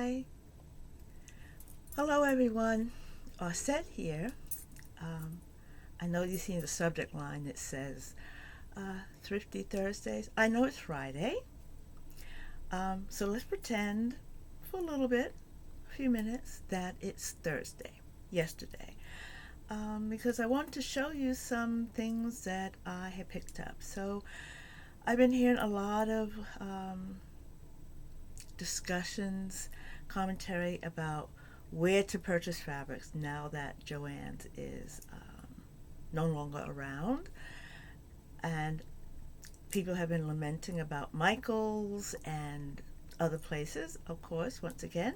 Hi. Hello, everyone. Set here. Um, I know you've seen the subject line that says Thrifty Thursdays. I know it's Friday. So let's pretend for a little bit, a few minutes, that it's Thursday, yesterday. Because I want to show you some things that I have picked up. So I've been hearing a lot of discussions, commentary about where to purchase fabrics now that Joann's is no longer around. And people have been lamenting about Michael's and other places. Of course, once again,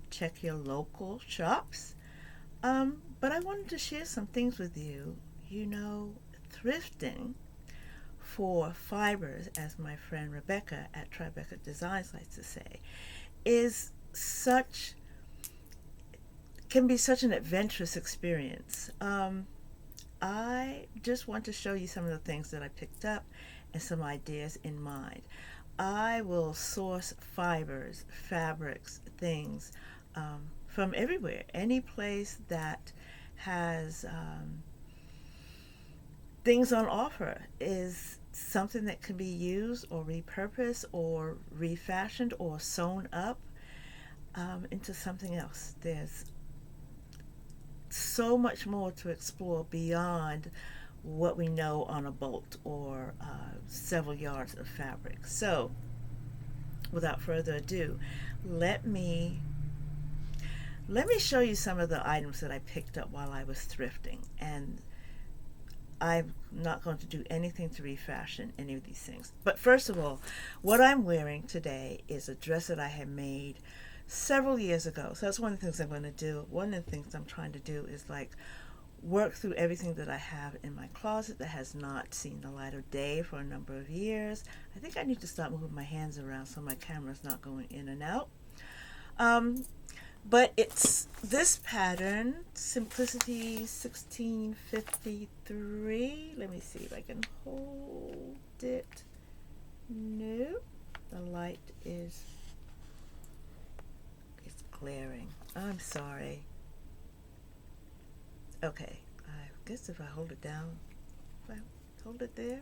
check your local shops. But I wanted to share some things with you. You know, thrifting for fibers, as my friend Rebecca at Tribeca Designs likes to say, is can be such an adventurous experience. I just want to show you some of the things that I picked up and some ideas in mind. I will source fibers, fabrics, things from everywhere. Any place that has things on offer is something that can be used or repurposed or refashioned or sewn up into something else. There's so much more to explore beyond what we know on a bolt or several yards of fabric. So, without further ado, let me show you some of the items that I picked up while I was thrifting. And I'm not going to do anything to refashion any of these things. But first of all, what I'm wearing today is a dress that I had made several years ago. So that's one of the things I'm going to do. One of the things I'm trying to do is like work through everything that I have in my closet that has not seen the light of day for a number of years. I think I need to stop moving my hands around so my camera's not going in and out. But it's this pattern, Simplicity 1653. Let me see if I can hold it. No, the light is glaring. I'm sorry. Okay, I guess if I hold it down, if I hold it there.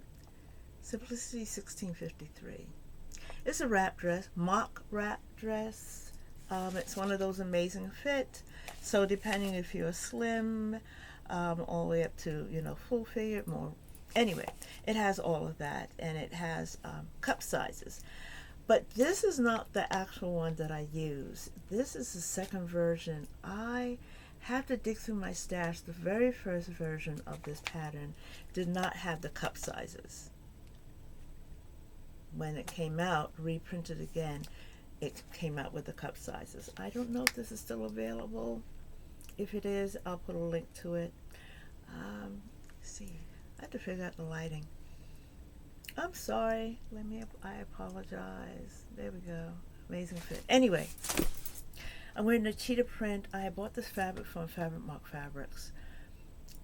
Simplicity 1653. It's a wrap dress, mock wrap dress. It's one of those amazing fit. So depending if you're slim, all the way up to, full figure, more. Anyway, it has all of that, and it has cup sizes. But this is not the actual one that I use. This is the second version. I have to dig through my stash. The very first version of this pattern did not have the cup sizes. When it came out, reprinted again, it came out with the cup sizes. I don't know if this is still available. If it is, I'll put a link to it. Let's see, I have to figure out the lighting. I'm sorry. I apologize. There we go. Amazing fit. Anyway, I'm wearing a cheetah print. I bought this fabric from Fabric Mark Fabrics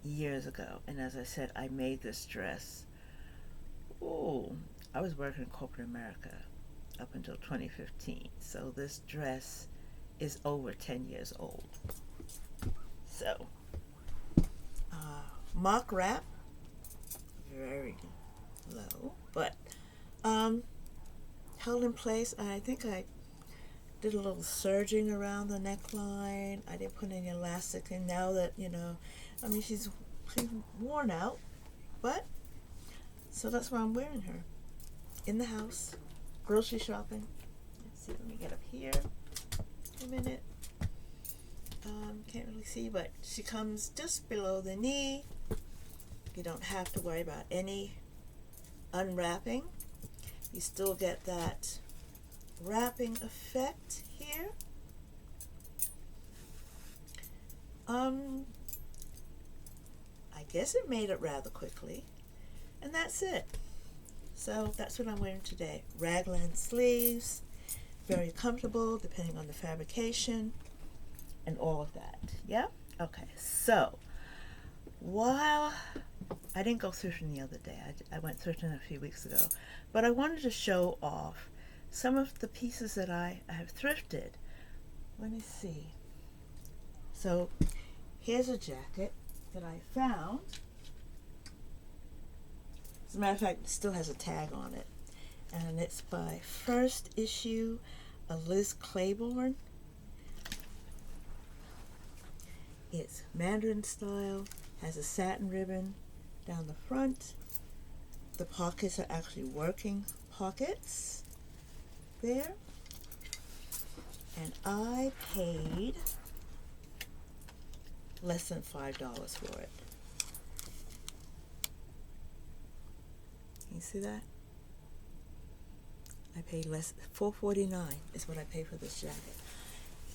years ago. And as I said, I made this dress. Oh, I was working in corporate America up until 2015. So this dress is over 10 years old. So, mock wrap. Very low, but held in place. I think I did a little serging around the neckline. I didn't put any elastic in. Now that she's worn out, but so that's why I'm wearing her in the house, grocery shopping. Let's see, let me get up here a minute. Can't really see, but she comes just below the knee. You don't have to worry about any unwrapping. You still get that wrapping effect here. I guess it made it rather quickly, and that's it. So that's what I'm wearing today. Raglan sleeves, very comfortable depending on the fabrication and all of that. Yeah? Okay, so while I didn't go thrifting the other day. I went thrifting a few weeks ago. But I wanted to show off some of the pieces that I have thrifted let me see. So here's a jacket that I found. As a matter of fact, it still has a tag on it. And it's by First Issue, Liz Claiborne. It's Mandarin style, has a satin ribbon down the front. The pockets are actually working pockets there. And I paid less than $5 for it. Can you see that? I paid less, $4.49 is what I paid for this jacket.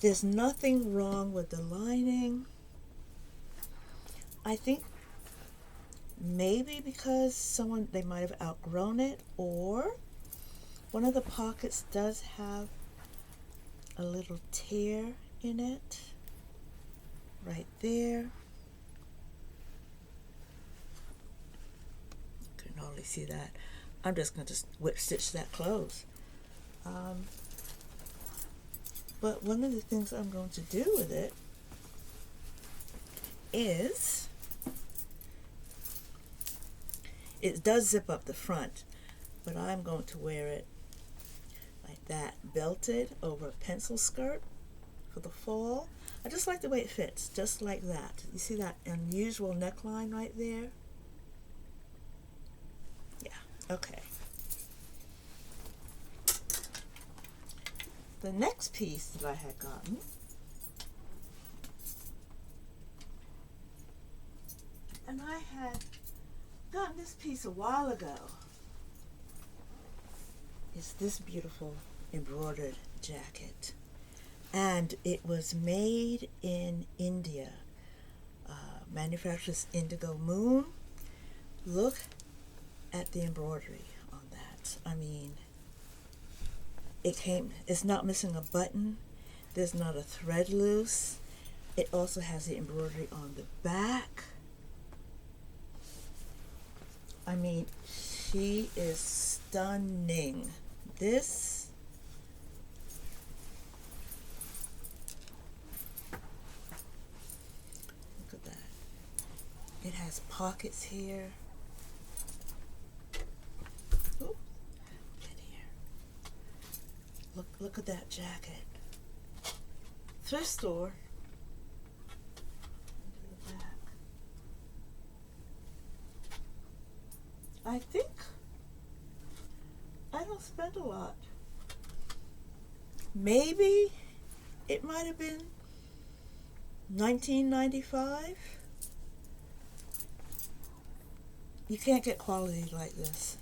There's nothing wrong with the lining. I think maybe because they might have outgrown it, or one of the pockets does have a little tear in it right there. You can hardly see that. I'm just going to whip stitch that close. But one of the things I'm going to do with it is, it does zip up the front, but I'm going to wear it like that, belted over a pencil skirt for the fall. I just like the way it fits, just like that. You see that unusual neckline right there? Yeah, okay. The next piece that I had gotten and I had gotten this piece a while ago, is this beautiful embroidered jacket. And it was made in India. Manufacturers Indigo Moon. Look at the embroidery on that. I mean, it's not missing a button. There's not a thread loose. It also has the embroidery on the back. I mean, she is stunning. This look at that. It has pockets here. Ooh, in here. Look at that jacket. Thrift store. Into the back. I think I don't spend a lot. Maybe it might have been $19.95. You can't get quality like this.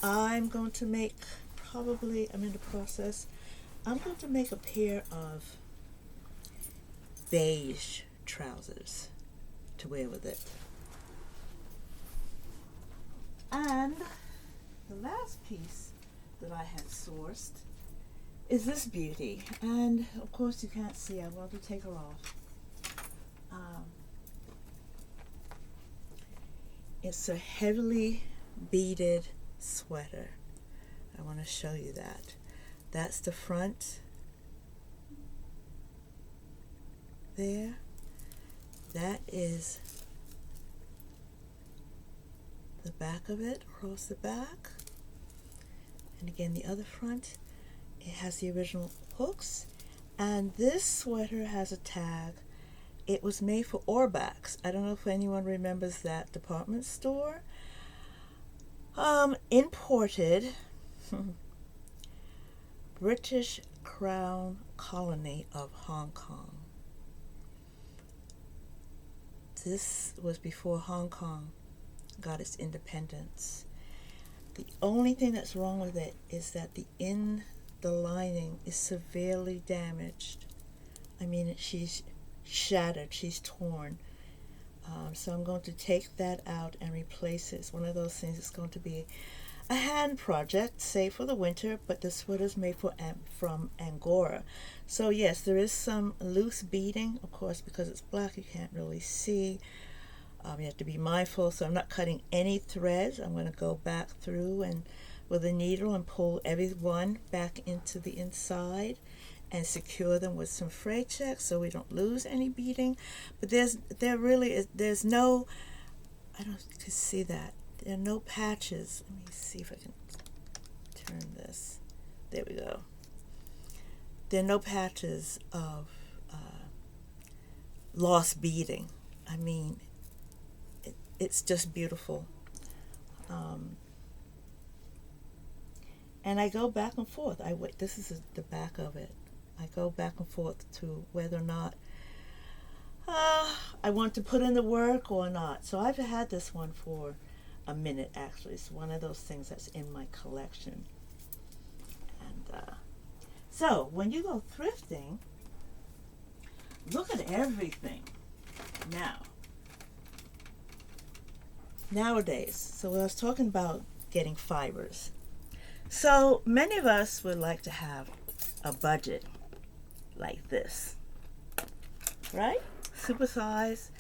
I'm going to make, probably, I'm in the process, I'm going to make a pair of beige trousers to wear with it. And the last piece that I had sourced is this beauty. And of course you can't see, I'm going to take her off. It's a heavily beaded sweater. I want to show you that. That's the front there. That is the back of it, across the back. And again, the other front, it has the original hooks. And this sweater has a tag. It was made for Orbax. I don't know if anyone remembers that department store. Imported British Crown Colony of Hong Kong. This was before Hong Kong got its independence. The only thing that's wrong with it is that the lining is severely damaged. I mean, she's shattered, she's torn. So I'm going to take that out and replace it. It's one of those things that's going to be a hand project, say for the winter, but the sweater's made from Angora. So yes, there is some loose beading, of course, because it's black, you can't really see. You have to be mindful, so I'm not cutting any threads. I'm going to go back through and with a needle and pull every one back into the inside and secure them with some fray checks so we don't lose any beading. But there's no, I don't know if you can see that. There are no patches. Let me see if I can turn this. There we go. There are no patches of lost beading. I mean, it's just beautiful. And I go back and forth. This is the back of it. I go back and forth to whether or not I want to put in the work or not. So I've had this one for a minute, actually. It's one of those things that's in my collection. And so when you go thrifting, look at everything now. Nowadays, so I was talking about getting fibers. So many of us would like to have a budget like this, right? Super size.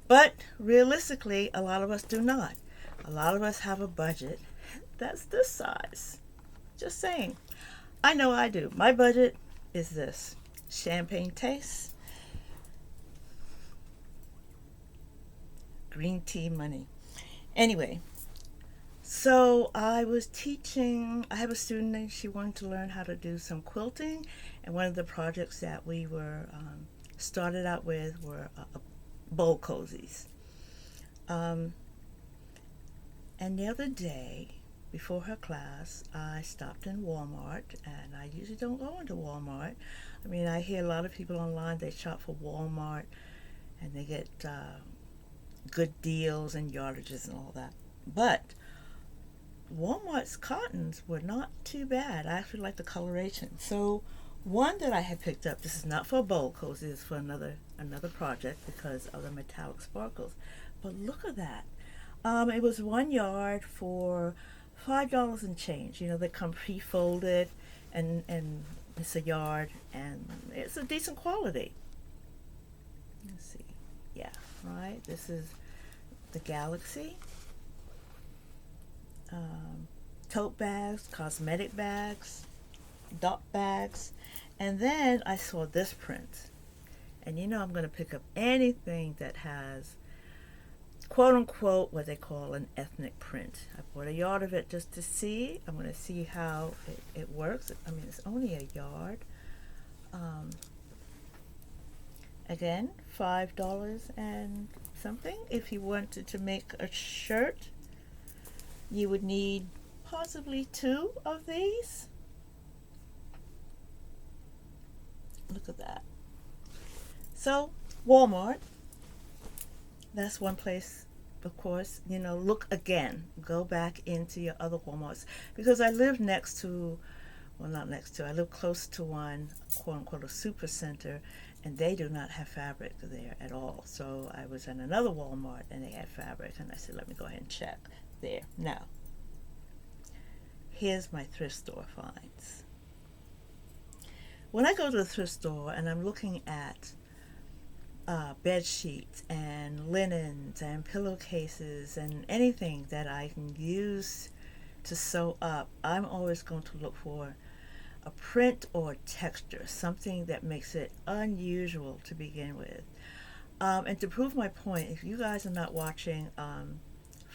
But realistically, a lot of us do not. A lot of us have a budget that's this size. Just saying. I know I do. My budget is this. Champagne taste. Green tea money. Anyway, so I was teaching, I have a student and she wanted to learn how to do some quilting, and one of the projects that we were started out with were bowl cozies. And the other day, before her class, I stopped in Walmart, and I usually don't go into Walmart. I mean, I hear a lot of people online, they shop for Walmart, and they get good deals and yardages and all that. But Walmart's cottons were not too bad. I actually like the coloration. So one that I had picked up, this is not for a bowl cozy, it's for another project because of the metallic sparkles. But look at that. It was 1 yard for $5 and change. You know, they come pre-folded, and it's a yard, and it's a decent quality. Let's see. Yeah, right. This is the Galaxy. Tote bags, cosmetic bags, dot bags, and then I saw this print. And you know I'm going to pick up anything that has quote unquote what they call an ethnic print. I bought a yard of it just to see. I'm going to see how it works. I mean, it's only a yard. Again, $5 and something. If you wanted to make a shirt, you would need possibly 2 of these. Look at that. So, Walmart, that's one place, of course. You know, look again. Go back into your other Walmarts. Because I live next to, well, not next to, I live close to one, quote unquote, a super center, and they do not have fabric there at all. So I was in another Walmart and they had fabric, and I said, let me go ahead and check there. Now, here's my thrift store finds. When I go to the thrift store and I'm looking at bed sheets and linens and pillowcases and anything that I can use to sew up, I'm always going to look for a print or texture, something that makes it unusual to begin with. And to prove my point, if you guys are not watching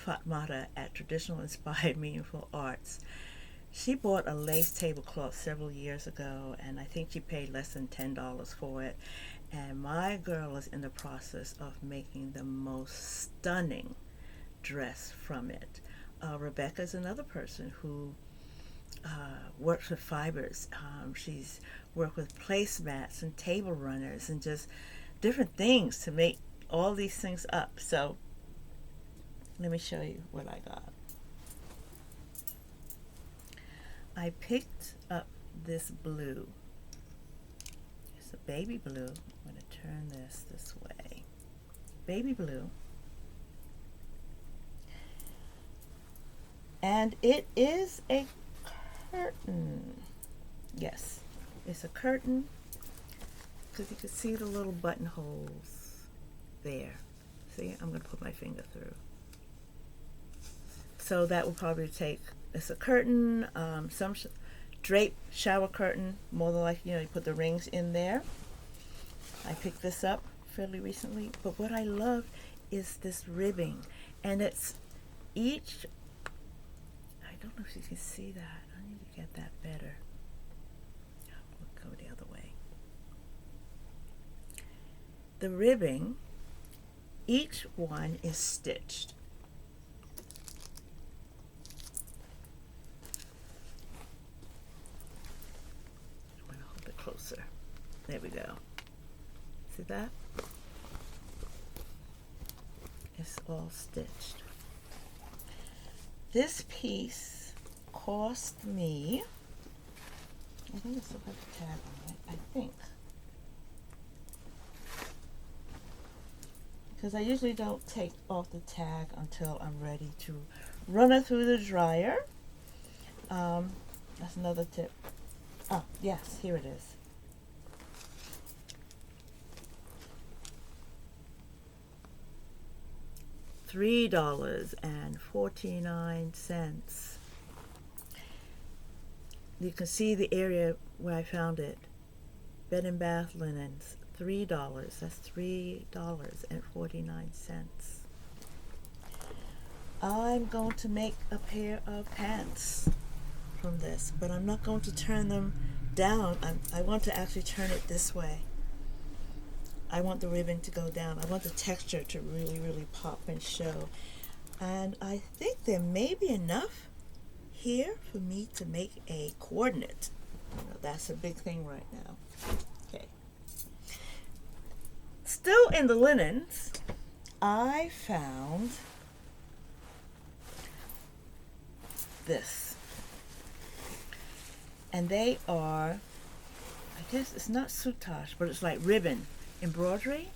Fatmata at Traditional Inspired Meaningful Arts, she bought a lace tablecloth several years ago, and I think she paid less than $10 for it. And my girl is in the process of making the most stunning dress from it. Rebecca is another person who works with fibers. She's worked with placemats and table runners and just different things to make all these things up. So let me show you what I got. I picked up this blue. It's a baby blue. I'm going to turn this way. Baby blue. And it is a curtain. Yes, it's a curtain, because you can see the little buttonholes there. See, I'm going to put my finger through. So that will probably take, it's a curtain, some drape shower curtain, more than like, you put the rings in there. I picked this up fairly recently, but what I love is this ribbing, and it's each, I don't know if you can see that. I need to get that better. We'll go the other way. The ribbing, each one is stitched. I'm going to hold it closer. There we go. See that? It's all stitched. This piece cost me, I think it's got a tag on it, I think. Because I usually don't take off the tag until I'm ready to run it through the dryer. That's another tip. Oh, yes, here it is. $3.49. You can see the area where I found it. Bed and bath linens, $3. That's $3.49. I'm going to make a pair of pants from this, but I'm not going to turn them down. I want to actually turn it this way. I want the ribbon to go down. I want the texture to really, really pop and show. And I think there may be enough here for me to make a coordinate. That's a big thing right now. Okay. Still in the linens, I found this. And they are, I guess it's not soutache, but it's like ribbon embroidery.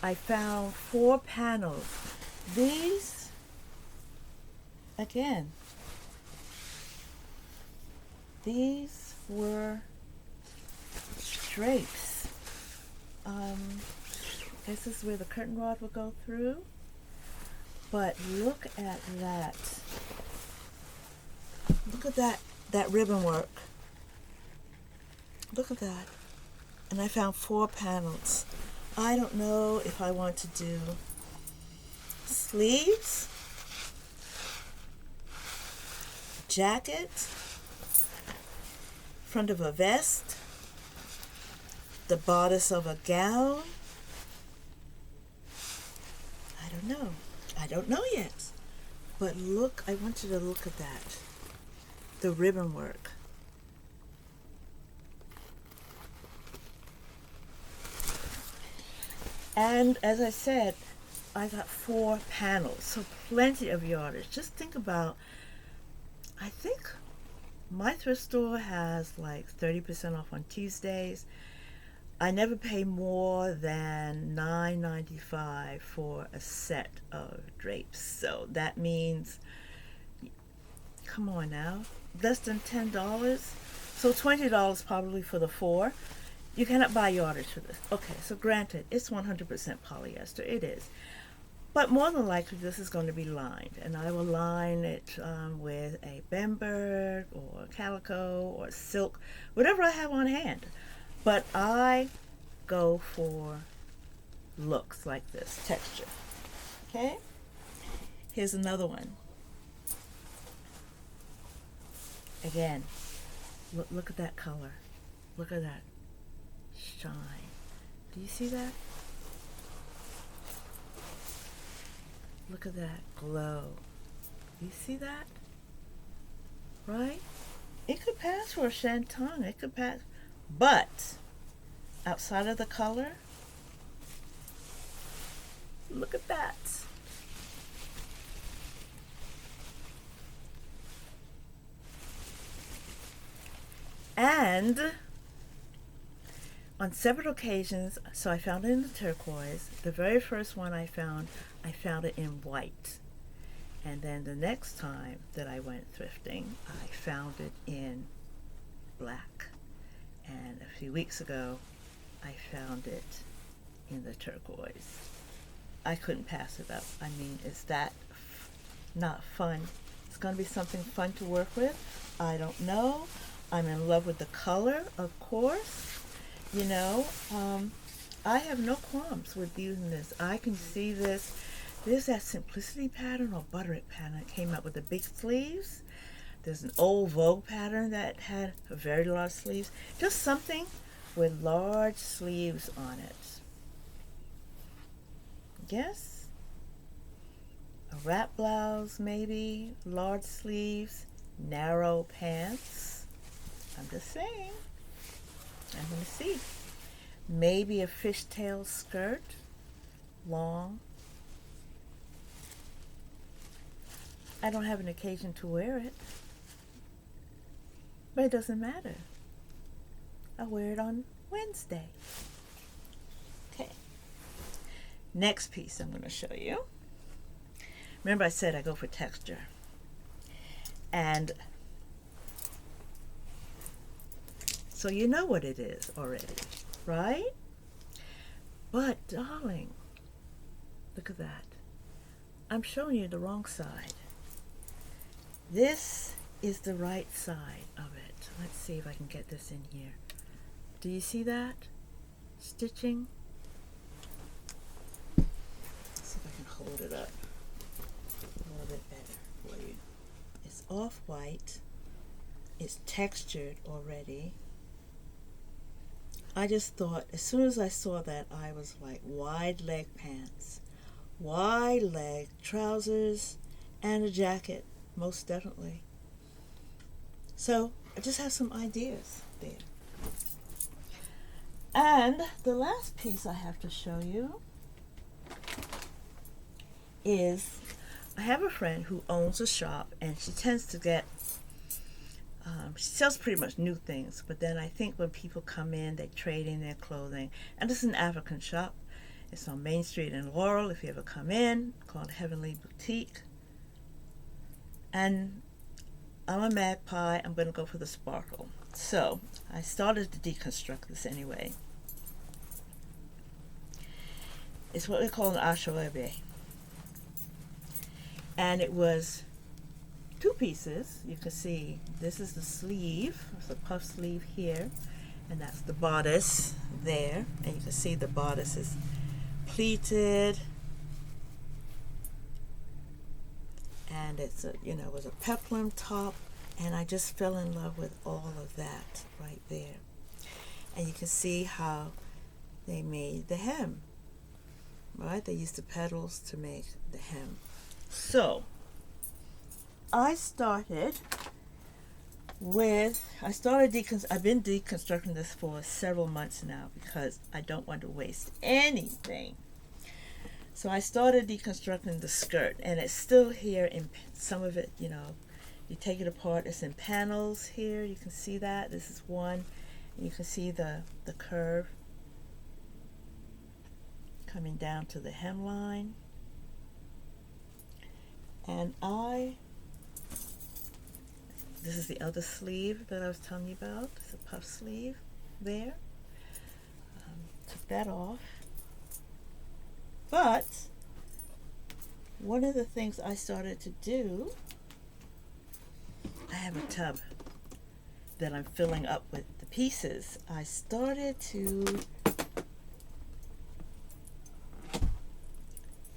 I found 4 panels. These, again, these were drapes. This is where the curtain rod will go through. But look at that. Look at that ribbon work. Look at that. And I found 4 panels. I don't know if I want to do sleeves, jacket, front of a vest, the bodice of a gown. I don't know. I don't know yet. But look, I want you to look at that. The ribbon work. And as I said, I got 4 panels, so plenty of yardage. Just think about, I think my thrift store has like 30% off on Tuesdays. I never pay more than $9.95 for a set of drapes. So that means, come on now, less than $10. So $20 probably for the 4. You cannot buy yardage for this. Okay, so granted, it's 100% polyester. It is. But more than likely, this is going to be lined. And I will line it with a Bember or calico or silk, whatever I have on hand. But I go for looks like this, texture. Okay? Here's another one. Again, look at that color. Look at that shine. Do you see that? Look at that glow. Do you see that? Right? It could pass for a shantung. It could pass. But outside of the color, look at that. And on several occasions, so I found it in the turquoise. The very first one I found it in white. And then the next time that I went thrifting, I found it in black. And a few weeks ago, I found it in the turquoise. I couldn't pass it up. I mean, is that not fun? It's going to be something fun to work with. I don't know. I'm in love with the color, of course. You know, I have no qualms with using this. I can see this. There's that simplicity pattern or butterick pattern that came out with the big sleeves. There's an old Vogue pattern that had very large sleeves. Just something with large sleeves on it. Yes. A wrap blouse, maybe. Large sleeves. Narrow pants. I'm just saying. I'm going to see. Maybe a fishtail skirt. Long. I don't have an occasion to wear it. But it doesn't matter. I'll wear it on Wednesday. Okay. Next piece I'm going to show you. Remember I said I go for texture. And so you know what it is already, right? But darling, look at that. I'm showing you the wrong side. This is the right side of it. Let's see if I can get this in here. Do you see that? Stitching. Let's see if I can hold it up a little bit better for you. It's off-white. It's textured already. I just thought, as soon as I saw that, I was like, wide leg pants, wide leg trousers, and a jacket, most definitely. So I just have some ideas there. And the last piece I have to show you is, I have a friend who owns a shop, and she tends to get, she sells pretty much new things, but then I think when people come in, they trade in their clothing. And this is an African shop. It's on Main Street in Laurel, if you ever come in, called Heavenly Boutique. And I'm a magpie, I'm going to go for the sparkle. So I started to deconstruct this anyway. It's what we call an achoebe. And it was two pieces. You can see this is the sleeve. It's a puff sleeve here. And that's the bodice there. And you can see the bodice is pleated. And it's a, you know, it was a peplum top. And I just fell in love with all of that right there. And you can see how they made the hem. Right? They used the petals to make the hem. So I've been deconstructing this for several months now because I don't want to waste anything. So I started deconstructing the skirt, and it's still here in some of it, you know, you take it apart, it's in panels here, you can see that, this is one, and you can see the curve coming down to the hemline. And this is the other sleeve that I was telling you about. It's a puff sleeve there. Took that off. But one of the things I started to do, I have a tub that I'm filling up with the pieces. I started to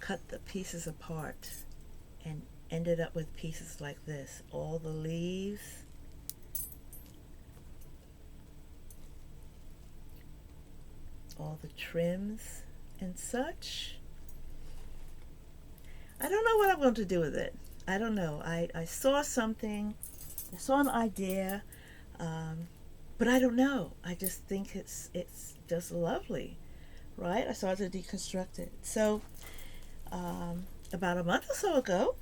cut the pieces apart and ended up with pieces like this. All the leaves, all the trims and such. I don't know what I'm going to do with it. I don't know. I saw something, I saw an idea, but I don't know. I just think it's just lovely, right? I started to deconstruct it. So about a month or so ago,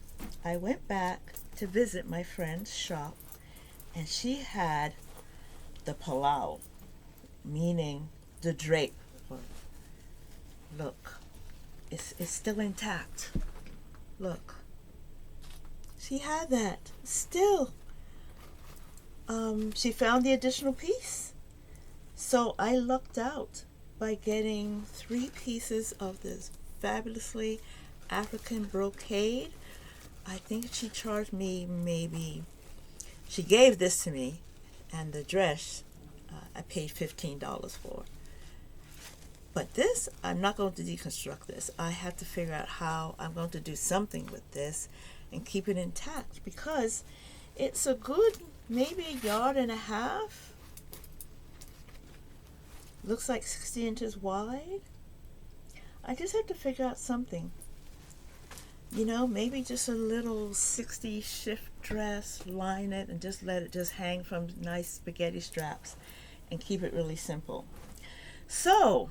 I went back to visit my friend's shop, and she had the palau, meaning the drape. Look, it's still intact. Look, she had that still. She found the additional piece, so I lucked out by getting 3 pieces of this fabulously African brocade. I think she charged me maybe She gave this to me, and the dress I paid $15 for. But this, I'm not going to deconstruct this. I have to figure out how I'm going to do something with this and keep it intact, because it's a good maybe a yard and a half. Looks like 60 inches wide. I just have to figure out something. You know, maybe just a little 60 shift dress, line it, and just let it just hang from nice spaghetti straps and keep it really simple. So,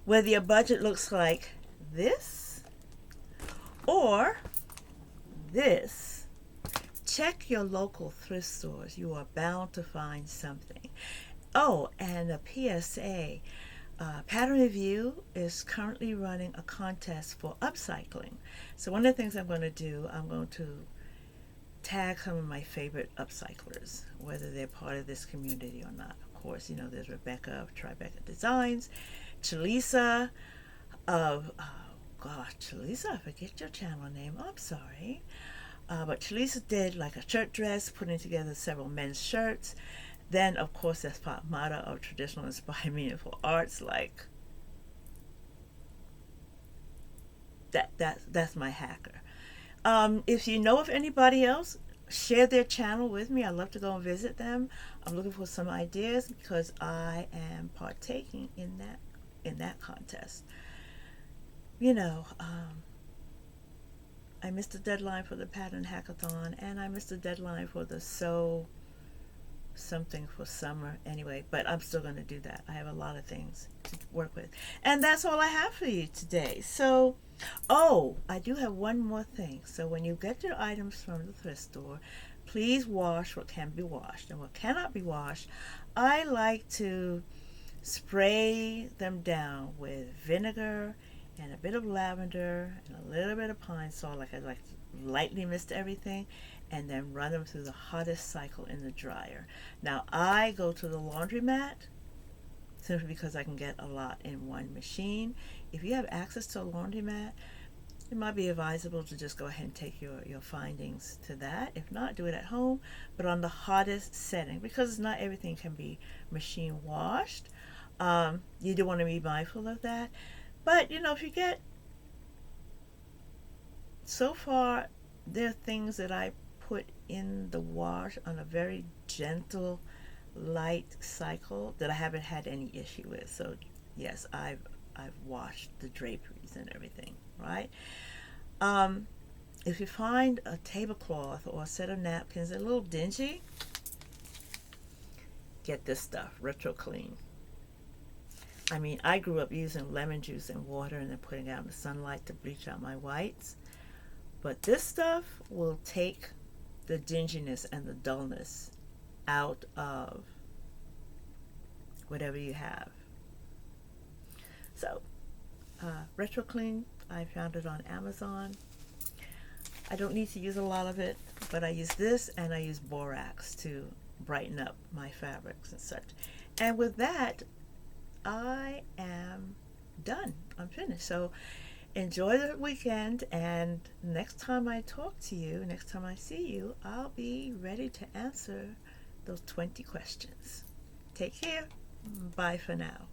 whether your budget looks like this or this, check your local thrift stores. You are bound to find something. Oh, and a PSA. Pattern Review is currently running a contest for upcycling. So one of the things I'm going to do, I'm going to tag some of my favorite upcyclers, whether they're part of this community or not. Of course, you know, there's Rebecca of Tribeca Designs, Chalisa of, Chalisa, I forget your channel name, I'm sorry. But Chalisa did like a shirt dress, putting together several men's shirts. Then, of course, there's Fatmata of Traditional Inspired Meaningful Arts. Like, that's my hacker. If you know of anybody else, share their channel with me. I'd love to go and visit them. I'm looking for some ideas because I am partaking in that contest. You know, I missed the deadline for the pattern hackathon, and I missed the deadline for the sew something for summer anyway, but I'm still going to do that. I have a lot of things to work with, and that's all I have for you today. So, oh, I do have one more thing. So when you get your items from the thrift store, please wash what can be washed, and what cannot be washed, I like to spray them down with vinegar and a bit of lavender and a little bit of pine salt. Like I like to lightly mist everything, and then run them through the hottest cycle in the dryer. Now, I go to the laundromat simply because I can get a lot in one machine. If you have access to a laundromat, it might be advisable to just go ahead and take your findings to that. If not, do it at home, but on the hottest setting, because not everything can be machine washed. You do want to be mindful of that. But, you know, if you get, so far, there are things that I put in the wash on a very gentle, light cycle that I haven't had any issue with. So yes, I've washed the draperies and everything, right? If you find a tablecloth or a set of napkins a little dingy, get this stuff, Retro Clean. I mean, I grew up using lemon juice and water and then putting it out in the sunlight to bleach out my whites. But this stuff will take the dinginess and the dullness out of whatever you have. So, Retro Clean, I found it on Amazon. I don't need to use a lot of it, but I use this and I use borax to brighten up my fabrics and such. And with that, I am done. I'm finished. So enjoy the weekend, and next time I talk to you, next time I see you, I'll be ready to answer those 20 questions. Take care. Bye for now.